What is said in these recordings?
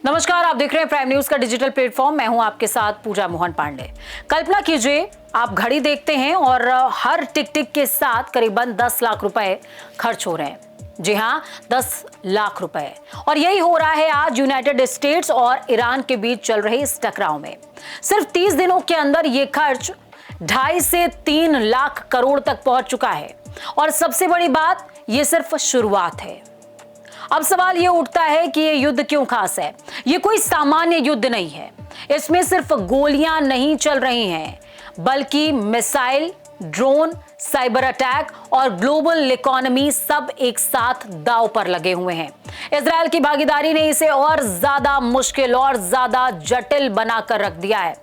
नमस्कार, आप देख रहे हैं प्राइम न्यूज का डिजिटल प्लेटफॉर्म। मैं हूं आपके साथ पूजा मोहन पांडे। कल्पना कीजिए, आप घड़ी देखते हैं और हर टिक टिक के साथ करीबन 10 लाख रुपए खर्च हो रहे हैं। जी हां, 10 लाख रुपए। और यही हो रहा है आज यूनाइटेड स्टेट्स और ईरान के बीच चल रहे इस टकराव में। सिर्फ 30 दिनों के अंदर ये खर्च 2.5 से 3 लाख करोड़ तक पहुंच चुका है। और सबसे बड़ी बात, ये सिर्फ शुरुआत है। अब सवाल ये उठता है कि ये युद्ध क्यों खास है। ये कोई सामान्य युद्ध नहीं है। इसमें सिर्फ गोलियां नहीं चल रही हैं, बल्कि मिसाइल, ड्रोन, साइबर अटैक और ग्लोबल इकोनॉमी सब एक साथ दांव पर लगे हुए हैं। इजरायल की भागीदारी ने इसे और ज्यादा मुश्किल और ज्यादा जटिल बनाकर रख दिया है।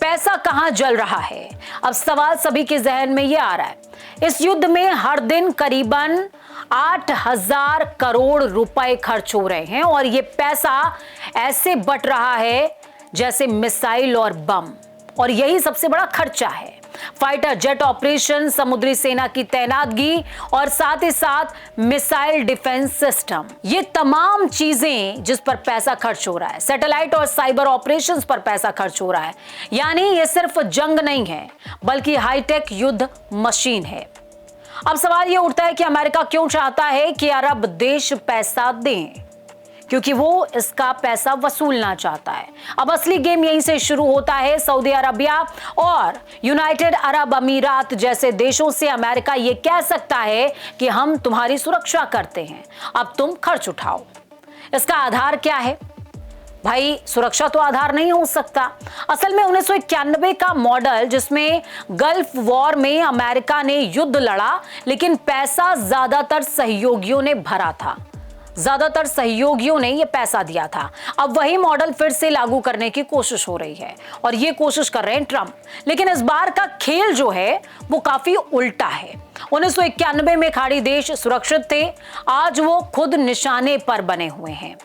पैसा कहां जल रहा है? अब सवाल सभी के जहन में ये आ रहा है। इस युद्ध में हर दिन करीबन 8,000 करोड़ रुपए खर्च हो रहे हैं और ये पैसा ऐसे बट रहा है जैसे मिसाइल और बम। और यही सबसे बड़ा खर्चा है। फाइटर जेट ऑपरेशन, समुद्री सेना की तैनातगी और साथ ही साथ मिसाइल डिफेंस सिस्टम, ये तमाम चीजें जिस पर पैसा खर्च हो रहा है। सैटेलाइट और साइबर ऑपरेशंस पर पैसा खर्च हो रहा है। यानी ये सिर्फ जंग नहीं है, बल्कि हाईटेक युद्ध मशीन है। अब सवाल ये उठता है कि अमेरिका क्यों चाहता है कि अरब देश पैसा दें? क्योंकि वो इसका पैसा वसूलना चाहता है। अब असली गेम यहीं से शुरू होता है। सऊदी अरबिया और यूनाइटेड अरब अमीरात जैसे देशों से अमेरिका ये कह सकता है कि हम तुम्हारी सुरक्षा करते हैं, अब तुम खर्च उठाओ। इसका आधार क्या है? भाई, सुरक्षा तो आधार नहीं हो सकता। असल में 1991 का मॉडल, जिसमें गल्फ वॉर में अमेरिका ने युद्ध लड़ा, लेकिन पैसा ज्यादातर सहयोगियों ने भरा था। ज्यादातर सहयोगियों ने यह पैसा दिया था। अब वही मॉडल फिर से लागू करने की कोशिश हो रही है और ये कोशिश कर रहे हैं ट्रंप। लेकिन इस बार का खेल जो है वो काफी उल्टा है। 1991 में खाड़ी देश सुरक्षित थे, आज वो खुद निशाने पर बने हुए हैं।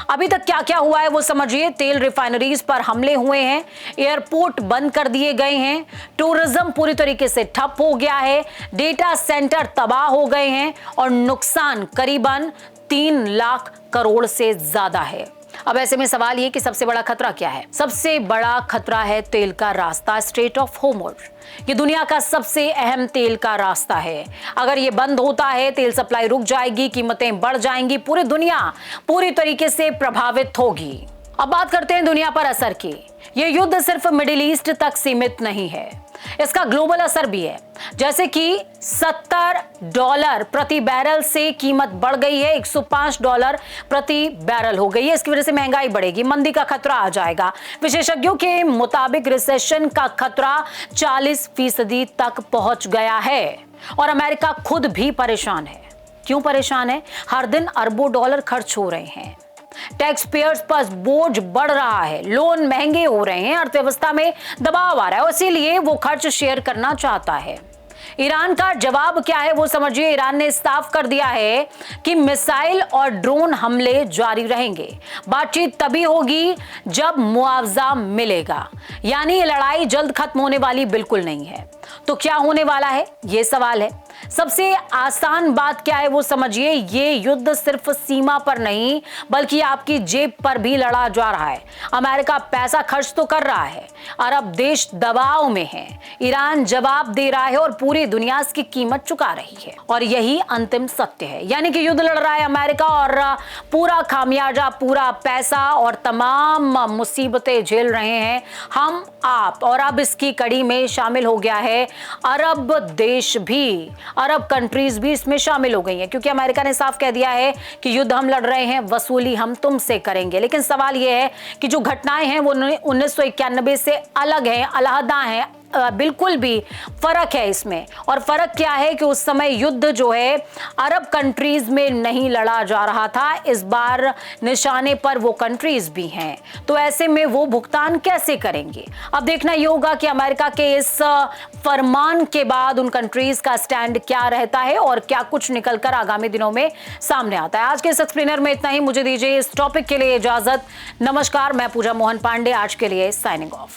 अभी तक क्या क्या हुआ है वो समझिए। तेल रिफाइनरीज पर हमले हुए हैं, एयरपोर्ट बंद कर दिए गए हैं, टूरिज्म पूरी तरीके से ठप हो गया है, डेटा सेंटर तबाह हो गए हैं और नुकसान करीबन 3 लाख करोड़ से ज्यादा है। अब ऐसे में सवाल ये कि सबसे बड़ा खतरा क्या है? सबसे बड़ा खतरा है तेल का रास्ता, स्ट्रेट ऑफ होर्मुज। ये दुनिया का सबसे अहम तेल का रास्ता है। अगर ये बंद होता है, तेल सप्लाई रुक जाएगी, कीमतें बढ़ जाएंगी, पूरी दुनिया पूरी तरीके से प्रभावित होगी। अब बात करते हैं दुनिया पर असर की। ये युद्ध सिर्फ मिडिल ईस्ट तक सीमित नहीं है, इसका ग्लोबल असर भी है। जैसे कि $70 प्रति बैरल से कीमत बढ़ गई है, $105 प्रति बैरल हो गई है। इसकी वजह से महंगाई बढ़ेगी, मंदी का खतरा आ जाएगा। विशेषज्ञों के मुताबिक रिसेशन का खतरा 40% तक पहुंच गया है। और अमेरिका खुद भी परेशान है। क्यों परेशान है? हर दिन अरबों डॉलर खर्च हो रहे हैं, टैक्स पेयर्स पर बोझ बढ़ रहा है, लोन महंगे हो रहे हैं, अर्थव्यवस्था में दबाव आ रहा है, इसीलिए वो खर्च शेयर करना चाहता है। ईरान का जवाब क्या है वो समझिए। ईरान ने साफ कर दिया है कि मिसाइल और ड्रोन हमले जारी रहेंगे। बातचीत तभी होगी जब मुआवजा मिलेगा। यानी ये लड़ाई जल्द खत्म होने वाली बिल्कुल नहीं है। तो क्या होने वाला है, ये सवाल है। सबसे आसान बात क्या है वो समझिए। ये युद्ध सिर्फ सीमा पर नहीं, बल्कि आपकी जेब पर भी लड़ा जा रहा है। अमेरिका पैसा खर्च तो कर रहा है, अरब देश दबाव में है, ईरान जवाब दे रहा है और पूरी दुनिया इसकी कीमत चुका रही है। और यही अंतिम सत्य है। यानी कि युद्ध लड़ रहा है अमेरिका और पूरा खामियाजा, पूरा पैसा और तमाम मुसीबतें झेल रहे हैं हम, आप। और अब इसकी कड़ी में शामिल हो गया है अरब देश भी, अरब कंट्रीज भी इसमें शामिल हो गई हैं, क्योंकि अमेरिका ने साफ कह दिया है कि युद्ध हम लड़ रहे हैं, वसूली हम तुमसे करेंगे। लेकिन सवाल यह है कि जो घटनाएं हैं वो 1991 से अलग हैं, अलहदा हैं, बिल्कुल भी फर्क है इसमें। और फर्क क्या है कि उस समय युद्ध जो है अरब कंट्रीज में नहीं लड़ा जा रहा था, इस बार निशाने पर वो कंट्रीज भी हैं। तो ऐसे में वो भुगतान कैसे करेंगे? अब देखना ये होगा कि अमेरिका के इस फरमान के बाद उन कंट्रीज का स्टैंड क्या रहता है और क्या कुछ निकलकर आगामी दिनों में सामने आता है। आज के इस एक्सप्लेनर में इतना ही। मुझे दीजिए इस टॉपिक के लिए इजाजत। नमस्कार, मैं पूजा मोहन पांडे, आज के लिए साइनिंग ऑफ।